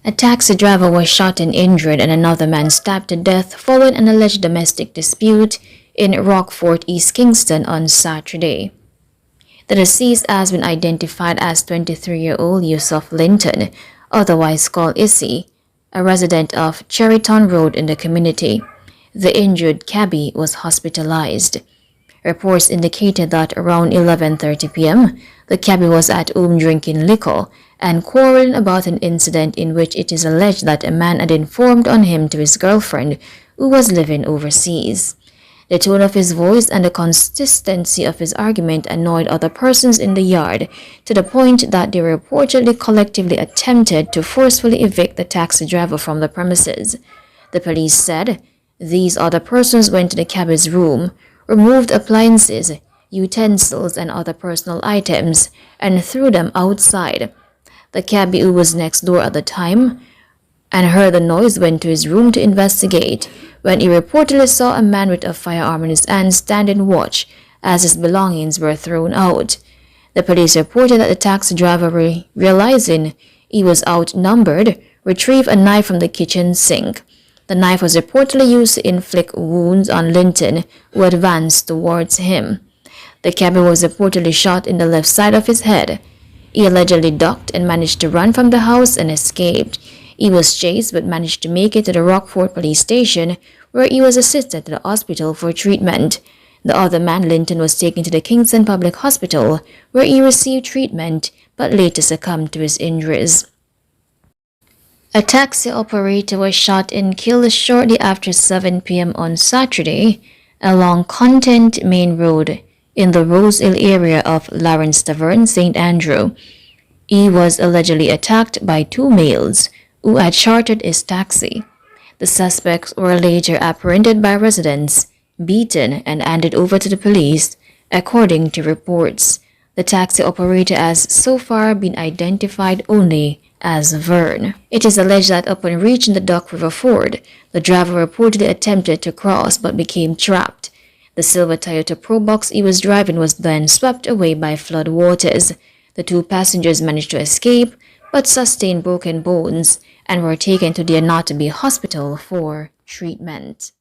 A taxi driver was shot and injured and another man stabbed to death following an alleged domestic dispute in Rockford, East Kingston on Saturday. The deceased has been identified as 23-year-old Yusuf Linton, otherwise called Issy, a resident of Cherryton Road in the community. The injured cabbie was hospitalized. Reports indicated that around 11:30 p.m., the cabbie was at home drinking liquor and quarreling about an incident in which it is alleged that a man had informed on him to his girlfriend who was living overseas. The tone of his voice and the consistency of his argument annoyed other persons in the yard to the point that they reportedly collectively attempted to forcefully evict the taxi driver from the premises. The police said these other persons went to the cabbie's room, removed appliances, utensils, and other personal items, and threw them outside. The cabbie, who was next door at the time and heard the noise, went to his room to investigate when he reportedly saw a man with a firearm in his hand standing watch as his belongings were thrown out. The police reported that the taxi driver, realizing he was outnumbered, retrieved a knife from the kitchen sink. The knife was reportedly used to inflict wounds on Linton, who advanced towards him. The cabbie was reportedly shot in the left side of his head. He allegedly ducked and managed to run from the house and escaped. He was chased but managed to make it to the Rockford police station, where he was assisted to the hospital for treatment. The other man, Linton, was taken to the Kingston Public Hospital, where he received treatment but later succumbed to his injuries. A taxi operator was shot and killed shortly after 7 p.m. on Saturday along Content Main Road in the Rose Hill area of Lawrence Tavern, St. Andrew. He was allegedly attacked by two males who had chartered his taxi. The suspects were later apprehended by residents, beaten, and handed over to the police, according to reports. The taxi operator has so far been identified only as Vern. It is alleged that upon reaching the Duck River Ford, the driver reportedly attempted to cross but became trapped. The silver Toyota Probox he was driving was then swept away by flood waters. The two passengers managed to escape but sustained broken bones and were taken to the Anatomy Hospital for treatment.